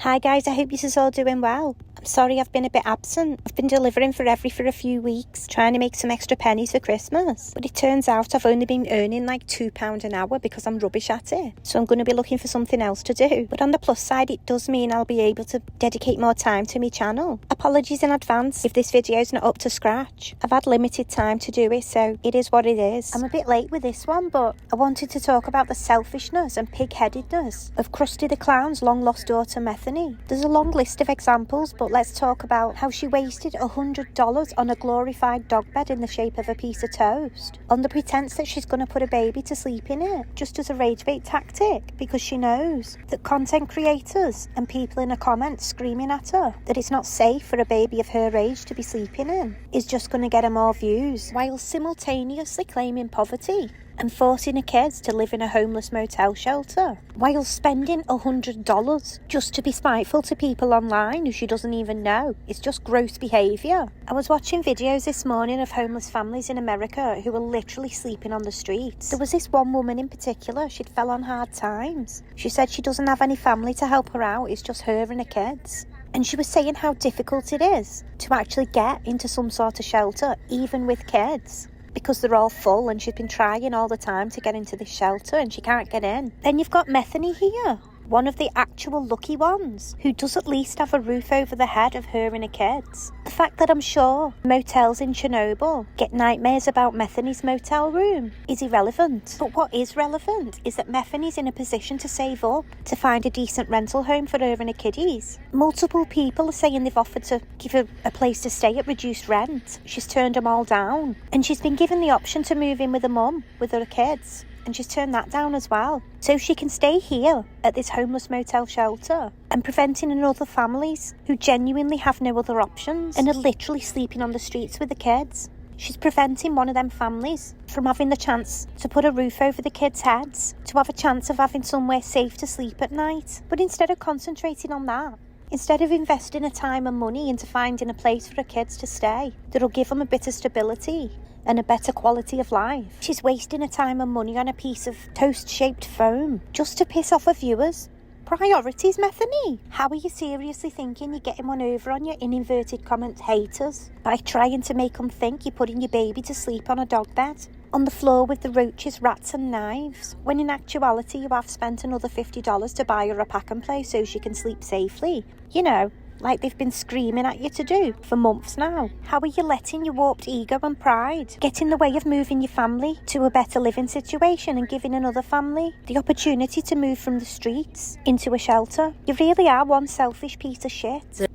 Hi guys, I hope you're all doing well. I'm sorry I've been a bit absent. I've been delivering for a few weeks, trying to make some extra pennies for Christmas. But it turns out I've only been earning like £2 an hour because I'm rubbish at it. So I'm going to be looking for something else to do. But on the plus side, it does mean I'll be able to dedicate more time to my channel. Apologies in advance if this video's not up to scratch. I've had limited time to do it, so it is what it is. I'm a bit late with this one, but I wanted to talk about the selfishness and pig-headedness of Krusty the Clown's long-lost daughter Methany. There's a long list of examples, but let's talk about how she wasted $100 on a glorified dog bed in the shape of a piece of toast, on the pretense that she's going to put a baby to sleep in it, just as a rage bait tactic, because she knows that content creators and people in the comments screaming at her that it's not safe for a baby of her age to be sleeping in is just going to get her more views, while simultaneously claiming poverty and forcing her kids to live in a homeless motel shelter, while spending $100 just to be spiteful to people online who she doesn't even know. It's just gross behaviour. I was watching videos this morning of homeless families in America who were literally sleeping on the streets. There was this one woman in particular, she'd fell on hard times. She said she doesn't have any family to help her out, it's just her and her kids. And she was saying how difficult it is to actually get into some sort of shelter, even with kids, because they're all full, and she's been trying all the time to get into this shelter and she can't get in. Then you've got Methany here, one of the actual lucky ones, who does at least have a roof over the head of her and her kids. The fact that I'm sure motels in Chernobyl get nightmares about Methany's motel room is irrelevant. But what is relevant is that Methany's in a position to save up to find a decent rental home for her and her kiddies. Multiple people are saying they've offered to give her a place to stay at reduced rent. She's turned them all down. And she's been given the option to move in with her mum, with her kids, and she's turned that down as well. So she can stay here at this homeless motel shelter and preventing another families who genuinely have no other options and are literally sleeping on the streets with the kids. She's preventing one of them families from having the chance to put a roof over the kids' heads, to have a chance of having somewhere safe to sleep at night. But instead of concentrating on that, instead of investing her time and money into finding a place for her kids to stay that'll give them a bit of stability and a better quality of life, she's wasting her time and money on a piece of toast-shaped foam just to piss off her viewers. Priorities, Methany. How are you seriously thinking you're getting one over on your in inverted comments haters by trying to make them think you're putting your baby to sleep on a dog bed on the floor with the roaches, rats and knives, when in actuality you have spent another $50 to buy her a pack and play so she can sleep safely? You know, like they've been screaming at you to do for months now. How are you letting your warped ego and pride get in the way of moving your family to a better living situation and giving another family the opportunity to move from the streets into a shelter? You really are one selfish piece of shit.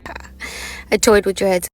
I toyed with your heads.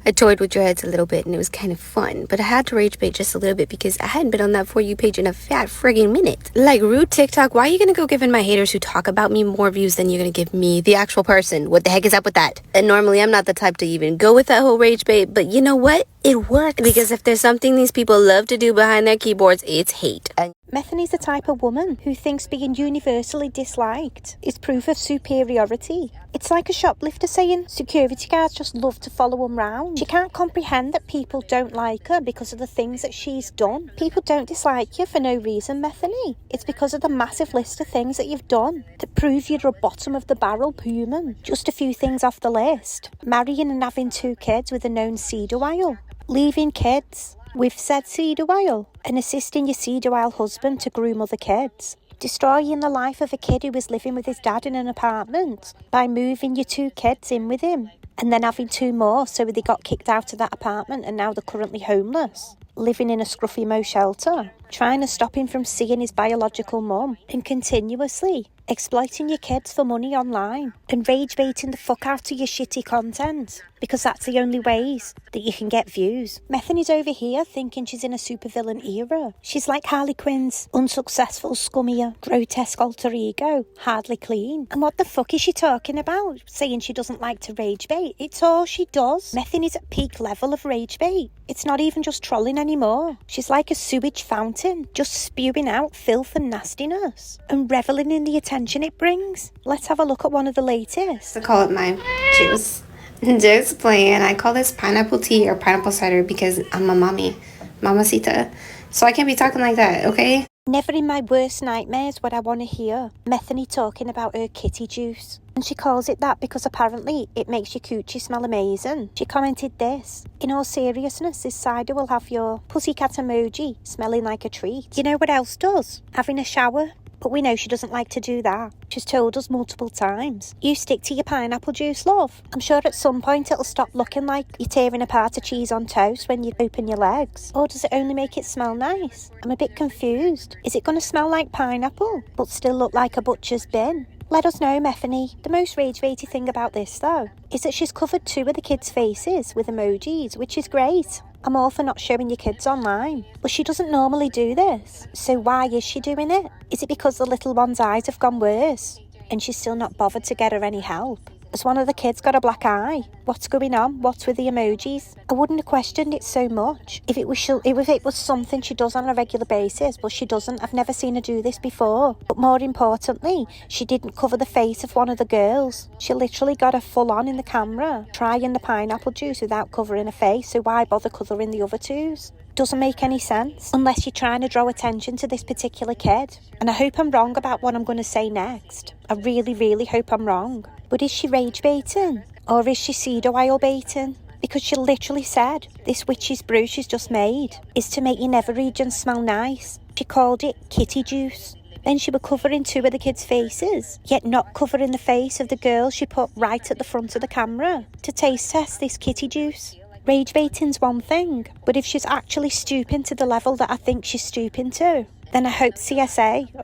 I toyed with your heads a little bit and it was kind of fun, but I had to rage bait just a little bit because I hadn't been on that For You page in a fat friggin' minute. Like, rude TikTok, why are you gonna go giving my haters who talk about me more views than you're gonna give me, the actual person? What the heck is up with that? And normally I'm not the type to even go with that whole rage bait, but you know what? It works, because if there's something these people love to do behind their keyboards, it's hate. Methany's the type of woman who thinks being universally disliked is proof of superiority. It's like a shoplifter saying security guards just love to follow them round. She can't comprehend that people don't like her because of the things that she's done. People don't dislike you for no reason, Methany. It's because of the massive list of things that you've done that prove you're a bottom of the barrel human. Just a few things off the list: marrying and having 2 kids with a known paedophile, leaving kids with said paedophile and assisting your paedophile husband to groom other kids, destroying the life of a kid who was living with his dad in an apartment by moving your 2 kids in with him and then having 2 more so they got kicked out of that apartment and now they're currently homeless, living in a scruffy mo shelter, trying to stop him from seeing his biological mum, and continuously exploiting your kids for money online and rage baiting the fuck out of your shitty content because that's the only ways that you can get views. Methany's over here thinking she's in a supervillain era. She's like Harley Quinn's unsuccessful, scummier, grotesque alter ego, Hardly Clean. And what the fuck is she talking about? Saying she doesn't like to rage bait. It's all she does. Methany's at peak level of rage bait. It's not even just trolling anymore. She's like a sewage fountain, just spewing out filth and nastiness and reveling in the attention it brings. Let's have a look at one of the latest. I call it my juice. Just playing. I call this pineapple tea or pineapple cider because I'm a mommy. Mamacita. So I can't be talking like that, okay? Never in my worst nightmares would I want to hear Methany talking about her kitty juice. And she calls it that because apparently it makes your coochie smell amazing. She commented this: "In all seriousness, this cider will have your pussycat emoji smelling like a treat." You know what else does? Having a shower. But we know she doesn't like to do that. She's told us multiple times. You stick to your pineapple juice, love. I'm sure at some point it'll stop looking like you're tearing apart a cheese on toast when you open your legs. Or does it only make it smell nice? I'm a bit confused. Is it going to smell like pineapple, but still look like a butcher's bin? Let us know, Methany. The most rage-baity thing about this, though, is that she's covered 2 of the kids' faces with emojis, which is great. I'm all for not showing your kids online, but she doesn't normally do this. So why is she doing it? Is it because the little one's eyes have gone worse and she's still not bothered to get her any help? Has one of the kids got a black eye? What's going on? What's with the emojis? I wouldn't have questioned it so much if it was something she does on a regular basis, but she doesn't. I've never seen her do this before. But more importantly, she didn't cover the face of one of the girls. She literally got her full on in the camera, trying the pineapple juice without covering her face, so why bother covering the other twos? Doesn't make any sense unless you're trying to draw attention to this particular kid. And I hope I'm wrong about what I'm going to say next. I really, really hope I'm wrong. But is she rage baiting? Or is she cedar oil baiting? Because she literally said this witch's brew she's just made is to make your nether region smell nice. She called it kitty juice. Then she was covering 2 of the kids' faces, yet not covering the face of the girl she put right at the front of the camera to taste test this kitty juice. Rage baiting's one thing, but if she's actually stooping to the level that I think she's stooping to, then I hope CPS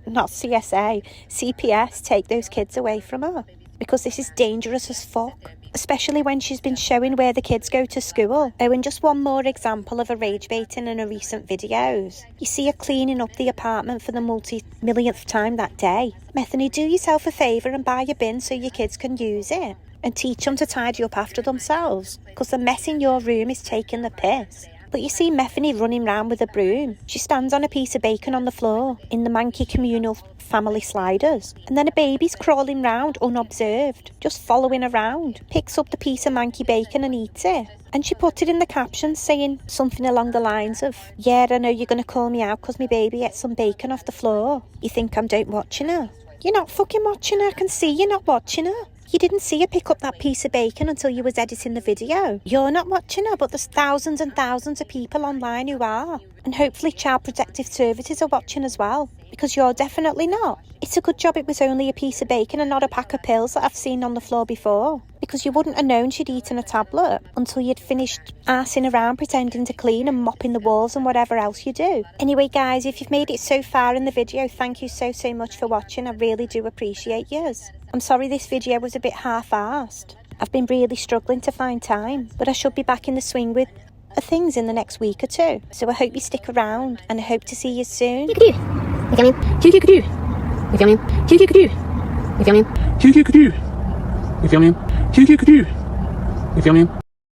take those kids away from her. Because this is dangerous as fuck, especially when she's been showing where the kids go to school. Oh, and just one more example of a rage baiting in her recent videos. You see her cleaning up the apartment for the multi-millionth time that day. Methany, do yourself a favour and buy a bin so your kids can use it. And teach them to tidy up after themselves. Because the mess in your room is taking the piss. But you see Methany running round with a broom. She stands on a piece of bacon on the floor in the manky communal family sliders. And then a baby's crawling round unobserved, just following around. Picks up the piece of manky bacon and eats it. And she put it in the caption saying something along the lines of, "Yeah, I know you're going to call me out because my baby ate some bacon off the floor. You think I'm don't watching her? You're not fucking watching her. I can see you're not watching her. You didn't see her pick up that piece of bacon until you was editing the video. You're not watching her, but there's thousands and thousands of people online who are. And hopefully Child Protective Services are watching as well, because you're definitely not. It's a good job it was only a piece of bacon and not a pack of pills that I've seen on the floor before, because you wouldn't have known she'd eaten a tablet until you'd finished arsing around pretending to clean and mopping the walls and whatever else you do. Anyway guys, if you've made it so far in the video, thank you so much for watching. I really do appreciate yours. I'm sorry this video was a bit half-arsed. I've been really struggling to find time, but I should be back in the swing with things in the next week or 2. So I hope you stick around and I hope to see you soon. You filming? You filming? You filming?